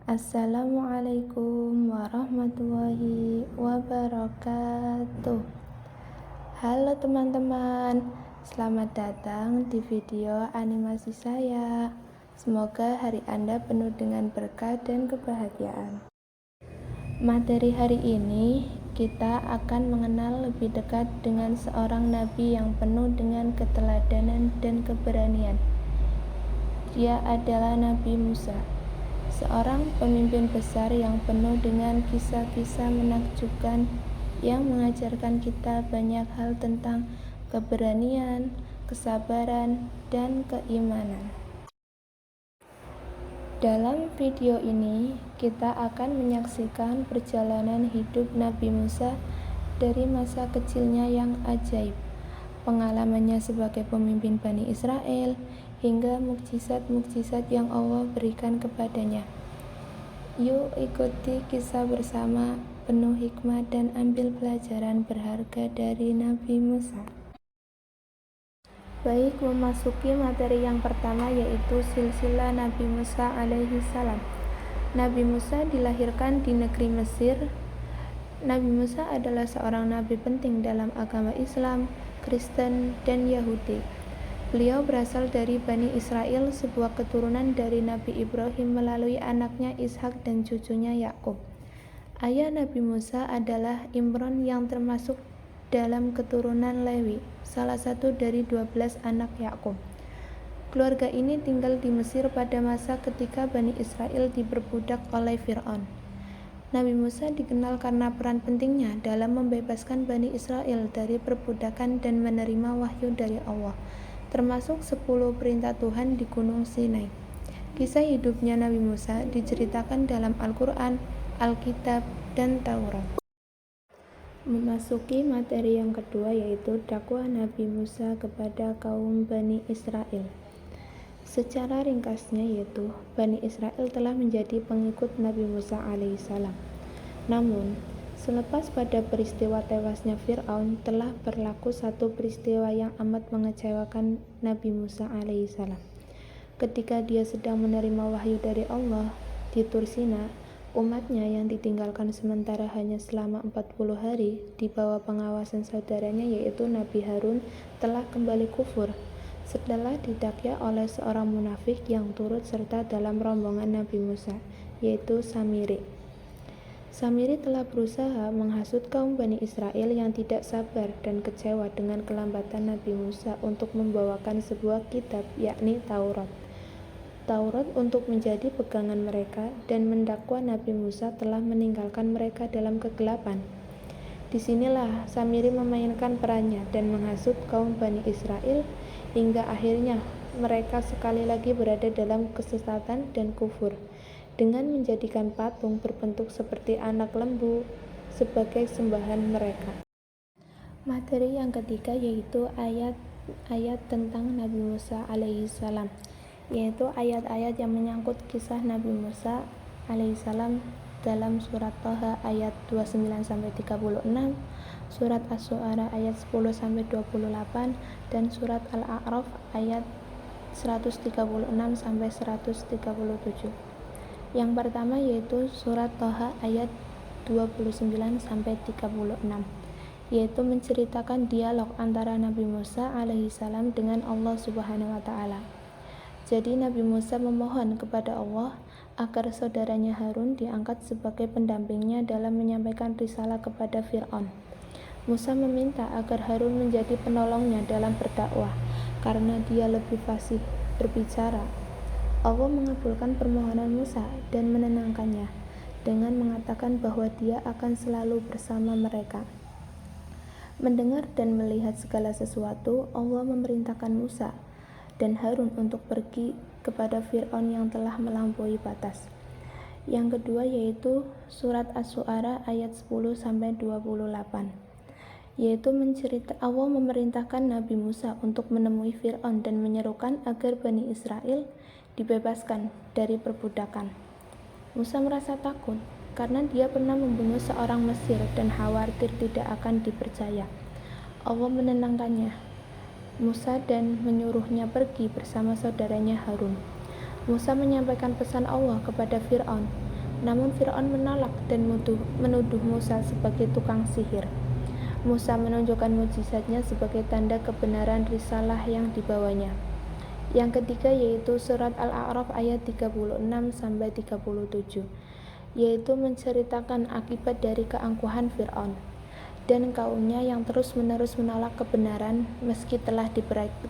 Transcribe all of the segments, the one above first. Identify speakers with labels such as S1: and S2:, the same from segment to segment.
S1: Assalamualaikum warahmatullahi wabarakatuh. Halo teman-teman, selamat datang di video animasi saya. Semoga hari Anda penuh dengan berkah dan kebahagiaan. Materi hari ini kita akan mengenal lebih dekat dengan seorang nabi yang penuh dengan keteladanan dan keberanian. Dia adalah Nabi Musa, seorang pemimpin besar yang penuh dengan kisah-kisah menakjubkan yang mengajarkan kita banyak hal tentang keberanian, kesabaran, dan keimanan. Dalam video ini, kita akan menyaksikan perjalanan hidup Nabi Musa dari masa kecilnya yang ajaib, pengalamannya sebagai pemimpin Bani Israel, hingga mukjizat-mukjizat yang Allah berikan kepadanya. Yuk ikuti kisah bersama, penuh hikmah dan ambil pelajaran berharga dari Nabi Musa. Baik, memasuki materi yang pertama, yaitu silsilah Nabi Musa alaihi salam. Nabi Musa dilahirkan di negeri Mesir. Nabi Musa adalah seorang nabi penting dalam agama Islam, Kristen, dan Yahudi. Beliau berasal dari Bani Israel, sebuah keturunan dari Nabi Ibrahim melalui anaknya Ishak dan cucunya Yakub. Ayah Nabi Musa adalah Imron yang termasuk dalam keturunan Lewi, salah satu dari 12 anak Yakub. Keluarga ini tinggal di Mesir pada masa ketika Bani Israel diperbudak oleh Fir'aun. Nabi Musa dikenal karena peran pentingnya dalam membebaskan Bani Israel dari perbudakan dan menerima wahyu dari Allah, termasuk 10 perintah Tuhan di Gunung Sinai. Kisah hidupnya Nabi Musa diceritakan dalam Al-Quran, Alkitab, dan Taurat. Memasuki materi yang kedua, yaitu dakwah Nabi Musa kepada kaum Bani Israel. Secara ringkasnya, yaitu Bani Israel telah menjadi pengikut Nabi Musa alaihissalam. Namun, selepas pada peristiwa tewasnya Fir'aun, telah berlaku satu peristiwa yang amat mengecewakan Nabi Musa alaihissalam. Ketika dia sedang menerima wahyu dari Allah di Tur Sina, umatnya yang ditinggalkan sementara hanya selama 40 hari di bawah pengawasan saudaranya, yaitu Nabi Harun, telah kembali kufur setelah didakya oleh seorang munafik yang turut serta dalam rombongan Nabi Musa, yaitu Samiri. Samiri telah berusaha menghasut kaum Bani Israel yang tidak sabar dan kecewa dengan kelambatan Nabi Musa untuk membawakan sebuah kitab, yakni Taurat untuk menjadi pegangan mereka, dan mendakwa Nabi Musa telah meninggalkan mereka dalam kegelapan. Disinilah Samiri memainkan perannya dan menghasut kaum Bani Israel hingga akhirnya mereka sekali lagi berada dalam kesesatan dan kufur dengan menjadikan patung berbentuk seperti anak lembu sebagai sembahan mereka. Materi yang ketiga, yaitu ayat-ayat tentang Nabi Musa alaihissalam, yaitu ayat-ayat yang menyangkut kisah Nabi Musa alaihissalam dalam surat Thaha ayat 29-36, surat Asy-Syu'ara ayat 10-28, dan surat Al-A'raf ayat 136-137. Yang pertama yaitu surat Thaha ayat 29-36, yaitu menceritakan dialog antara Nabi Musa alaihissalam dengan Allah Subhanahu wa Ta'ala. Jadi Nabi Musa memohon kepada Allah agar saudaranya Harun diangkat sebagai pendampingnya dalam menyampaikan risalah kepada Fir'aun. Musa meminta agar Harun menjadi penolongnya dalam berdakwah karena dia lebih fasih berbicara. Allah mengabulkan permohonan Musa dan menenangkannya dengan mengatakan bahwa dia akan selalu bersama mereka. Mendengar dan melihat segala sesuatu, Allah memerintahkan Musa dan Harun untuk pergi kepada Fir'aun yang telah melampaui batas. Yang kedua yaitu surat Asy-Syu'ara ayat 10-28, yaitu Allah memerintahkan Nabi Musa untuk menemui Fir'aun dan menyerukan agar Bani Israel dibebaskan dari perbudakan. Musa merasa takut karena dia pernah membunuh seorang Mesir dan khawatir tidak akan dipercaya. Allah menenangkannya Musa dan menyuruhnya pergi bersama saudaranya Harun. Musa menyampaikan pesan Allah kepada Fir'aun Namun Fir'aun menolak dan menuduh Musa sebagai tukang sihir. Musa menunjukkan mukjizatnya sebagai tanda kebenaran risalah yang dibawanya. Yang ketiga yaitu surat Al-A'raf ayat 36-37, yaitu menceritakan akibat dari keangkuhan Fir'aun dan kaumnya yang terus-menerus menolak kebenaran meski telah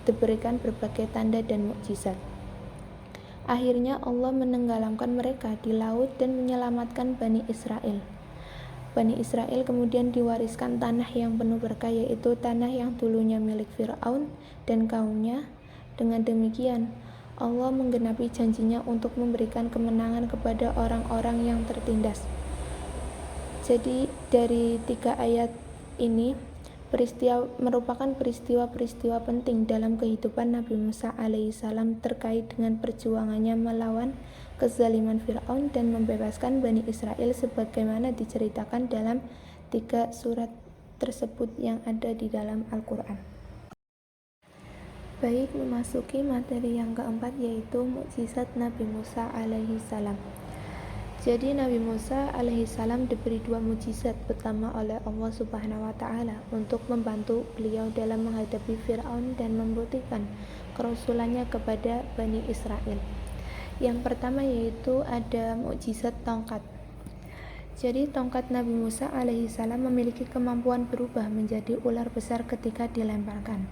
S1: diberikan berbagai tanda dan mukjizat. Akhirnya Allah menenggelamkan mereka di laut dan menyelamatkan Bani Israel. Bani Israel kemudian diwariskan tanah yang penuh berkah, yaitu tanah yang dulunya milik Fir'aun dan kaumnya. Dengan demikian, Allah menggenapi janjinya untuk memberikan kemenangan kepada orang-orang yang tertindas. Jadi dari 3 ayat ini merupakan peristiwa-peristiwa penting dalam kehidupan Nabi Musa alaihissalam terkait dengan perjuangannya melawan kezaliman Fir'aun dan membebaskan Bani Israel sebagaimana diceritakan dalam 3 surat tersebut yang ada di dalam Al-Quran. Baik, memasuki materi yang keempat yaitu mukjizat Nabi Musa alaihissalam. Jadi Nabi Musa alaihissalam diberi 2 mukjizat pertama oleh Allah Subhanahu wa taala untuk membantu beliau dalam menghadapi Fir'aun dan membuktikan kerasulannya kepada Bani Israel. Yang pertama yaitu ada mukjizat tongkat. Jadi tongkat Nabi Musa alaihissalam memiliki kemampuan berubah menjadi ular besar ketika dilemparkan.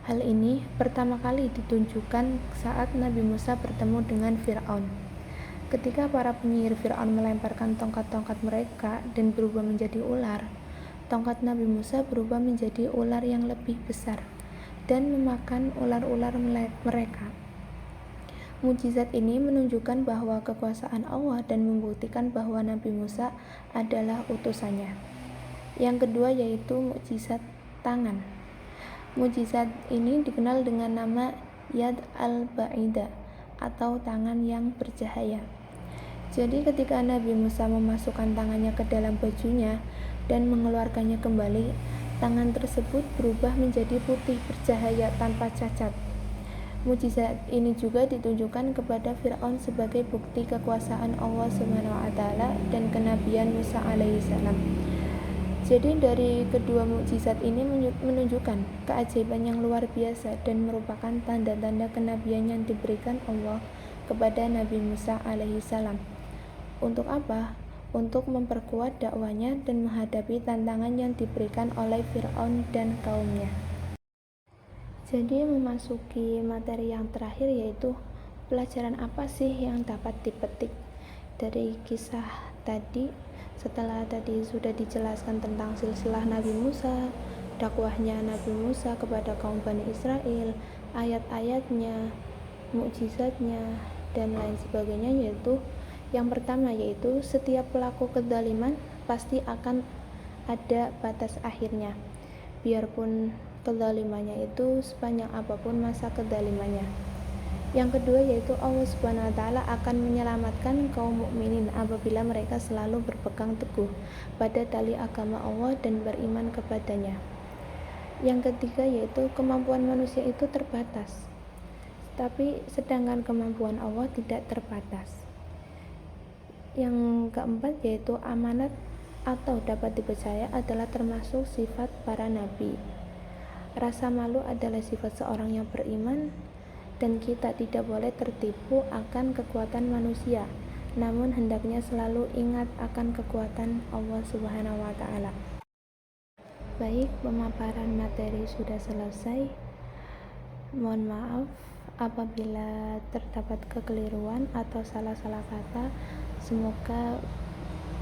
S1: Hal ini pertama kali ditunjukkan saat Nabi Musa bertemu dengan Fir'aun. Ketika para penyihir Fir'aun melemparkan tongkat-tongkat mereka dan berubah menjadi ular, tongkat Nabi Musa berubah menjadi ular yang lebih besar dan memakan ular-ular mereka. Mukjizat ini menunjukkan bahwa kekuasaan Allah dan membuktikan bahwa Nabi Musa adalah utusannya. Yang kedua yaitu mukjizat tangan. Mukjizat ini dikenal dengan nama Yad al-Ba'ida atau tangan yang bercahaya. Jadi ketika Nabi Musa memasukkan tangannya ke dalam bajunya dan mengeluarkannya kembali, tangan tersebut berubah menjadi putih bercahaya tanpa cacat. Mukjizat ini juga ditunjukkan kepada Fir'aun sebagai bukti kekuasaan Allah Subhanahu wa taala dan kenabian Musa alaihissalam. Jadi dari kedua mukjizat ini menunjukkan keajaiban yang luar biasa dan merupakan tanda-tanda kenabian yang diberikan Allah kepada Nabi Musa alaihissalam. Untuk apa? Untuk memperkuat dakwanya dan menghadapi tantangan yang diberikan oleh Fir'aun dan kaumnya. Jadi memasuki materi yang terakhir yaitu pelajaran apa sih yang dapat dipetik dari kisah tadi. Setelah tadi sudah dijelaskan tentang silsilah Nabi Musa, dakwahnya Nabi Musa kepada kaum Bani Israel, ayat-ayatnya, mukjizatnya, dan lain sebagainya, yaitu yang pertama yaitu setiap pelaku kezaliman pasti akan ada batas akhirnya, biarpun kezalimannya itu sepanjang apapun masa kezalimannya. Yang kedua yaitu Allah Subhanahu wa taala akan menyelamatkan kaum mukminin apabila mereka selalu berpegang teguh pada tali agama Allah dan beriman kepadanya. Yang ketiga yaitu kemampuan manusia itu terbatas, tapi sedangkan kemampuan Allah tidak terbatas. Yang keempat yaitu amanat atau dapat dipercaya adalah termasuk sifat para nabi. Rasa malu adalah sifat seorang yang beriman, dan kita tidak boleh tertipu akan kekuatan manusia, namun hendaknya selalu ingat akan kekuatan Allah Subhanahu wa taala. Baik, pemaparan materi sudah selesai. Mohon maaf apabila terdapat kekeliruan atau salah-salah kata. Semoga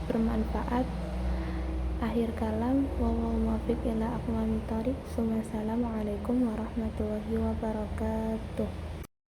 S1: bermanfaat. Akhir kalam, wallahu muwaffiq ila aqwamit thoriq. Wassalamualaikum warahmatullahi wabarakatuh.